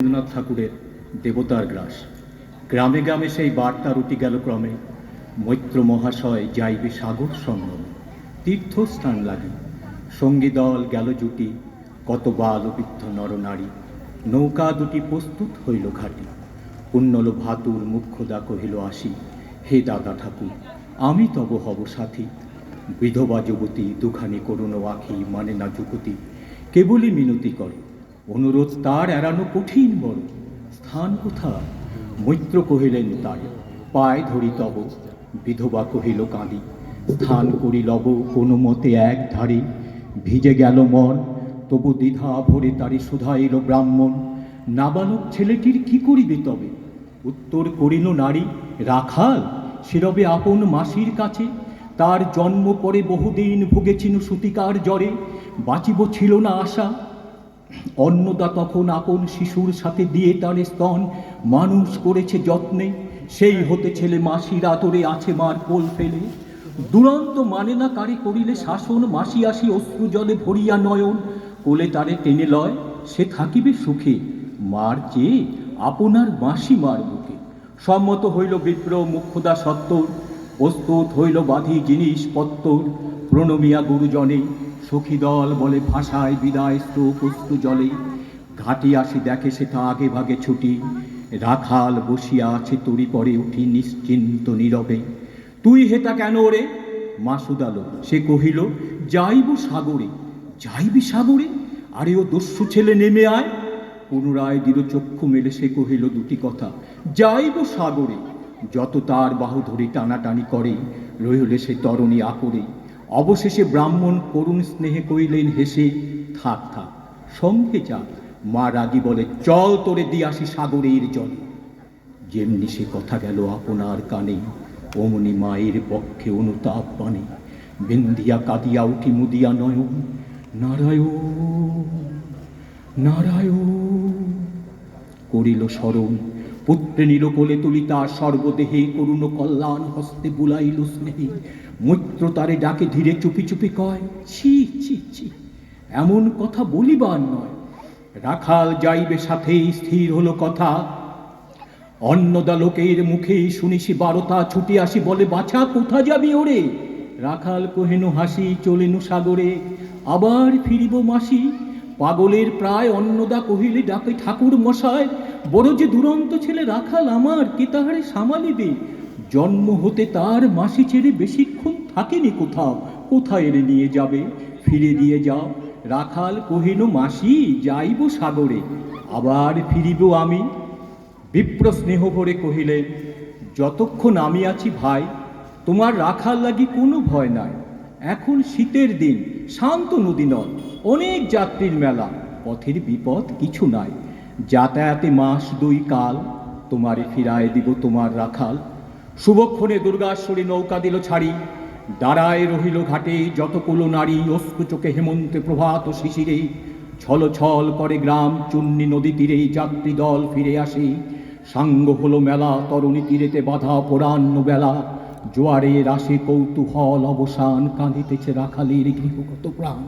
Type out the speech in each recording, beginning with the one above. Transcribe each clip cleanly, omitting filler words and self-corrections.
রবীন্দ্রনাথ ঠাকুরের দেবতার গ্রাস। গ্রামে গ্রামে সেই বার্তা রুটি গেল ক্রমে, মৈত্র মহাশয় যাইবে সাগর সঙ্গমে। তীর্থস্থান লাগি সঙ্গী দল গেল জুটি, কত বাল বৃদ্ধ নরনারী। নৌকা দুটি প্রস্তুত হইল ঘাটি, পুণ্যল ভাতুর মুখ্যদা কহিল আসি। হে দাদা ঠাকুর আমি তব হব সাথী। বিধবা যুবতী দুখানি করুণ আখি, মানে না যুবতী কেবলই মিনতি করে। অনুরোধ তার এড়ানো কঠিন বড়। স্থান কোথা? মৈত্র কহিলেন তাই, পায় ধরি তব। বিধবা কহিল কাঁদি, স্থান করি লব কোনো মতে এক ধারে। ভিজে গেল মন তবু দ্বিধা ভরে তারে শুধাইল ব্রাহ্মণ। নাবালক ছেলেটির কি করিবে তবে? উত্তর করিল নারী, রাখাল শিরবে আপন মাসির কাছে। তার জন্ম পরে বহুদিন ভুগেছিল সুতিকার জ্বরে, বাঁচিব ছিল না আশা। অন্নদা তখন আপন শিশুর সাথে দিয়ে তার স্তন মানুষ করেছে যত্নে। সেই হতে ছেলে মাসির আদরে আছে মার কোল ফেলে। দুরন্ত মানে না কারে করিলে শাসন, মাসি আসি অশ্রু জলে ভরিয়া নয়ন। কোলে তারে টেনে লয় সে থাকিবে সুখে, মার চেয়ে আপনার মাসি মার বুকে। সম্মত হইল বিপ্র মুখ্যদা সত্তর, প্রস্তুত হইল বাঁধি জিনিসপত্তর। প্রণমিয়া গুরুজনে সখী দল বলে ভাষায় বিদায় স্রোত অশ্রু জলে। ঘাটি আসি দেখে সেটা আগে ভাগে ছুটি, রাখাল বসিয়া আছে তরি পরে উঠি নিশ্চিন্ত নীরবে। তুই হেতা কেন ওরে? মা শুধালো। সে কহিল যাইব সাগরে। যাইবি সাগরে? আরে ও দস্যু ছেলে নেমে আয়। পুনরায় দৃঢ় চক্ষু মেলে সে কহিল দুটি কথা, যাইব সাগরে। যত তার বাহু ধরে টানাটানি করে, রইলে সে তরণী আকরে। অবশেষে ব্রাহ্মণ করুণ স্নেহে কইলেন হেসে, থাক থাক সঙ্গে যা। মা রাগী বলে, চল তোরে দিয়াসি সাগরের জলে। যেমনি সে কথা গেল আপনার কানে, অমনি মায়ের পক্ষে অনুতাপ বানে। বিন্ধিয়া কাঁদিয়া উঠি মুদিয়া নয়ন, নারায়ণ নারায়ণ করিল স্মরণ। পুত্রে নিল কোলে তুলি তার সর্বদেহে, করুণ কল্যাণ হস্তে বুলাইল স্নেহে। মৈত্র তারে ডাকে ধীরে চুপি চুপি কয়, ছি ছি ছি এমন কথা বলিবার নয়। রাখাল যাইবে সাথে স্থির হলো কথা। অন্নদা লোকের মুখে শুনিসি বারতা, ছুটি আসি বলে বাছা কোথা যাবি ওরে? রাখাল কহেনু হাসি চলেনু সাগরে, আবার ফিরিব মাসি। পাগলের প্রায় অন্নদা কহিলে ডাকে ঠাকুর মশাই, বড় যে দুরন্ত ছেলে রাখাল আমার, কে তাহারে সামালিবে? জন্ম হতে তার মাসি ছেড়ে বেশিক্ষণ থাকেনি কোথাও, কোথায় এনে নিয়ে যাবে? ফিরে দিয়ে যাও। রাখাল কহিল মাসি যাইব সাগরে, আবার ফিরিব আমি। বিপ্র স্নেহ ভরে কহিলেন, যতক্ষণ আমি আছি ভাই, তোমার রাখাল লাগি কোনো ভয় নাই। এখন শীতের দিন, শান্ত নদী নয়, অনেক যাত্রীর মেলা, পথের বিপদ কিছু নাই। যাতায়াতে মাস দুই কাল, তোমারে ফিরায় দিব তোমার রাখাল। শুভক্ষণে দুর্গাশ্বরী নৌকা দিল ছাড়ি, দাঁড়ায় রহিল ঘাটে যতকুলো নারী। অশ্রু চোখে হেমন্তে প্রভাত শিশিরে, ছল ছল করে গ্রাম চুন্নি নদী তীরে। যাত্রী দল ফিরে আসে, সাঙ্গ হলো মেলা, তরুণী তীরেতে বাধা পরান্ন বেলা। জোয়ারের আসে কৌতূহল অবসান, কাঁদিতেছে রাখালের গৃহগত প্রাণ।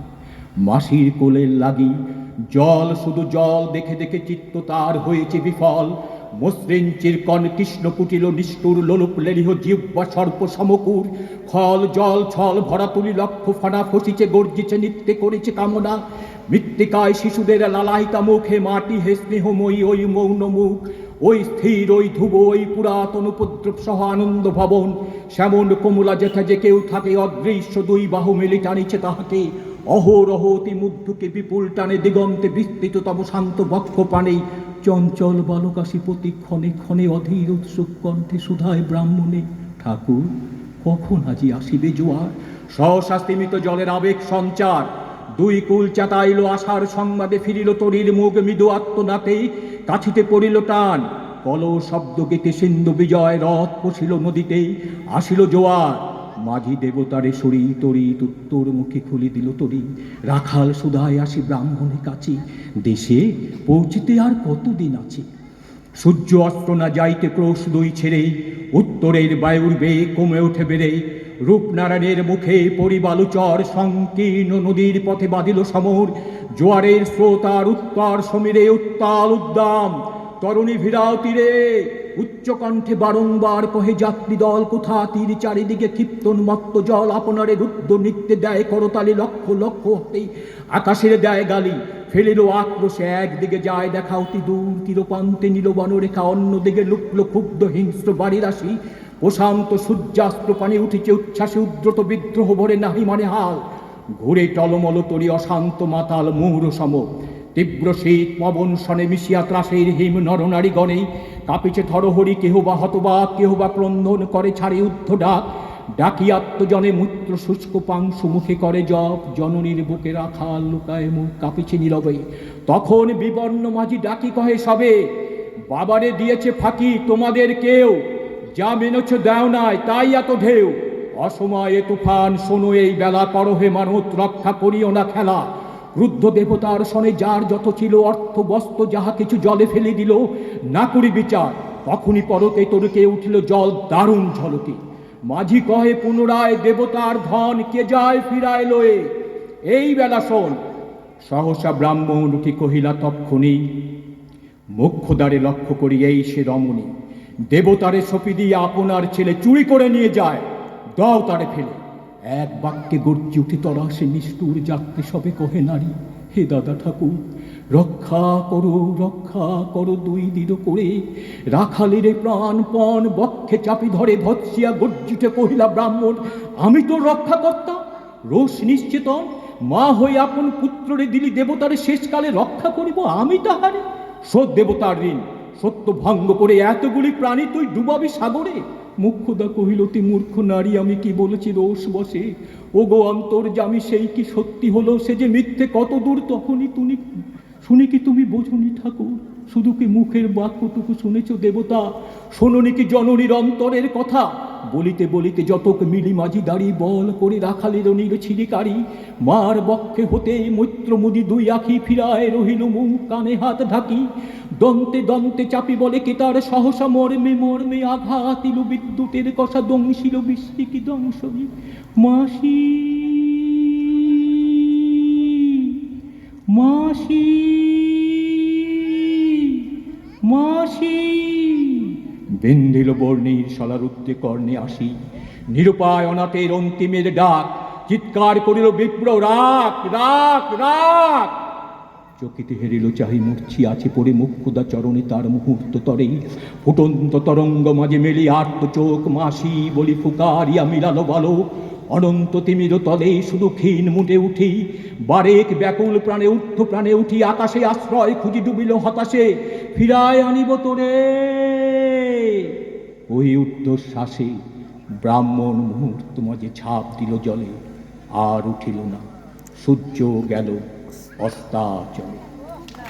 মাসির কোলের লাগি জল, শুধু জল দেখে দেখে চিত্ত তার হয়েছে বিফল। মসৃণ চিরকন কৃষ্ণ কুটিল নিষ্ঠুর, লোলুপ লেলিহ জিহ্বা সর্প সমকুর। ফল জল ছল ভরা তুলি লক্ষ ফানা, ফসিছে গর্জিছে নিত্যে করেছে কামনা। মৃত্তিকায় শিশুদের লালায়িতা মুখে, মাটি হে স্নেহময়ী ওই মৌন মুখ। ওই স্থির ওই ধ্রুব ওই পুরাতন উপদ্রব সহ আনন্দ ভবন। শ্যামন কমলা যেথা যে কেউ থাকে, অদৃশ্য দুই বাহু মেলে টানিছে তাহাকে। অহরহ অতি মুগ্ধকে বিপুল টানে, দিগন্তে বিস্তৃত তব শান্ত বক্ষ পানে। চঞ্চল বালকাশি প্রতি ক্ষণে ক্ষণে অধীর উৎসুক কণ্ঠে সুধায় ব্রাহ্মণে, ঠাকুর কখন আজি আসিবে জোয়ার? সহসা স্তিমিত জলের আবেগ সঞ্চার, দুই কুল চাতাইল আশার সংবাদে। ফিরিল তরির মুখ মৃদু আত্মনাতে, কাছিতে পড়িল টান কল শব্দ গেতে। সিন্ধু বিজয় রথ পশিল নদীতে, আসিল জোয়ার। মাঝি দেবতারে সরি তরি উত্তর মুখে খুলি দিল তরি। রাখাল সুধায় আসি ব্রাহ্মণের কাছে, দেশে পৌঁছিতে আর কতদিন আছে? সূর্য অস্ত না যাইতে ক্রোশ দুই ছেড়ে, উত্তরের বায়ুর বেগ কমে ওঠে বেড়ে। রূপনারায়ণের মুখে পরিবালুচর, সংকীর্ণ নদীর পথে বাঁধিল সমর। জোয়ারের স্রোত আর উত্তর সমীরে উত্তাল উদ্দাম। তরুণী ভিড়াও তীরে, উচ্চকণ্ঠে বারংবার কহে যাত্রী দল কোথা তীর, চারিদিকে ক্ষিপ্তন্মত্ত জল আপনারে রুদ্র নৃত্যে দেয় করতালি, লক্ষ লক্ষ হতেই আকাশের দেয় গালি। ফেলিল আক্রোশে, একদিকে যায় দেখা অতি দূর তীরপ্রান্তে নীলবনরেখা, অন্যদিকে লুকলো ক্ষুব্ধ হিংস্র বাড়ির রাশি। প্রশান্ত সূর্যাস্ত্র পানে উঠেছে উচ্ছ্বাসে উদ্রত, বিদ্রোহ ভরে নাহি মানে হাল। ঘুরে টলমল তরি অশান্ত মাতাল মুহুর সম, তীব্র শীত পবন শনে মিশিয়া ত্রাসের হিম নরনারী গণে। কাঁপিছে থরহরি, কেহ বা হতবাক, কেহ বা ক্রন্দন করে ছাড়ে ঊর্ধ্ব ডাক। ডাকি আত্মজনে মূত্র শুষ্ক পাংশু মুখে করে জপ, জননীর বুকে রাখাল লুকায় মুখ কাঁপিছে নীরবে। তখন বিবর্ণ মাঝি ডাকি কহে সবে, বাবারে দিয়েছে ফাঁকি তোমাদের কেউ, যা মেনেছ দেও নাই তাই এত ঢেউ। অসময়ে তুফান শোনো এই বেলা, করহে মানত রক্ষা করিও না খেলা। ক্রুদ্ধ দেবতার সনে যার যত ছিল অর্থ বস্ত্র যাহা কিছু জলে ফেলে দিল, না করি বিচার। তখনই পরতে তরুকে উঠিল জল দারুণ ঝলকে। মাঝি কহে পুনরায়, দেবতার ধন কে যায় ফিরায় লয়ে, এই বেলা শোন। সহসা ব্রাহ্মণ উঠি কহিলা তক্ষণি, মুখ্যদ্বারে লক্ষ্য করি এই সে রমণী। দেবতারে সপি দিয়ে আপনার ছেলে চুরি করে নিয়ে যায়, দাও তারে ফেলে। এক বাক্যে গর্জি উঠি তরা সে নিষ্ঠুর যাত্রী সবে কহে নারী, হে দাদা ঠাকুর রক্ষা করো দুই দৃঢ় করে। রাখালের প্রাণপণ বক্ষে চাপি ধরে ভৎসিয়া গর্জিতে কহিলা ব্রাহ্মণ, আমি তো রক্ষাকর্তা রোষ নিশ্চেতন। মা হয়ে আপন পুত্ররে দিলি দেবতারে শেষকালে রক্ষা করিব আমি তাহারে। সৎ দেবতার ঋণ সত্য ভঙ্গ করে এতগুলি প্রাণী তুই ডুবাবি সাগরে। মুখ্যদা কহিল, তি মূর্খ নারী আমি কি বলেছি রোষ বসে। ও গো অন্তর্যামী সেই কি সত্যি হলো, সে যে মিথ্যে কত দূর তখনই তুমি শুনে কি তুমি বোঝনি ঠাকুর? শুধু কি মুখের বাক্যটুকু শুনেছ দেবতা, শোনোনি কি জননীর অন্তরের কথা? বলিতে বলিতে যতক মিলি মাঝি দাঁড়ি বল করে রাখালের নীর ছিরিকারি। মার বক্ষে হতে মৈত্র মুদি দুই আখি ফিরায় রহিল মুখ, কানে হাত ঢাকি। দন্তে দন্তে চাপি বলে কে তার সহসা মর্মে মর্মে আঘাত ইল বিদ্যুতের কষা দংশিল বৃষ্টি কি দংশই। মাসি মাসি মাসি বেন্ধিল বর্ণীর সলারুদ্ধে কর্ণে আসি। নিরুপায় অনাথের অন্তিমের ডাক, চিৎকার করিল বিপ্র, রাখ রাখ রাখ। চকিতে হেরিল চাহি মূর্ছি আছে পড়ে মুখ্যদা চরণে তার মুহূর্ত তরে। ফুটন্ত তরঙ্গ মাঝে মেলি আর্ত চোখ, মাসি বলি ফুকারিয়া মিলালো বলো। অনন্ত তিমির তলে শুধু ক্ষীণ মুটে উঠি, বারেক ব্যাকুল প্রাণে ঊর্ধ্ব প্রাণে উঠি। আকাশে আশ্রয় খুঁজি ডুবিল হতাশে, ফিরায় আনিব তোরে। ওই ঊর্ধ্বশ্বাসে ব্রাহ্মণ মুহূর্ত মাঝে ছাপ দিল জলে, আর উঠিল না। সূর্য গেল অস্তাচলে।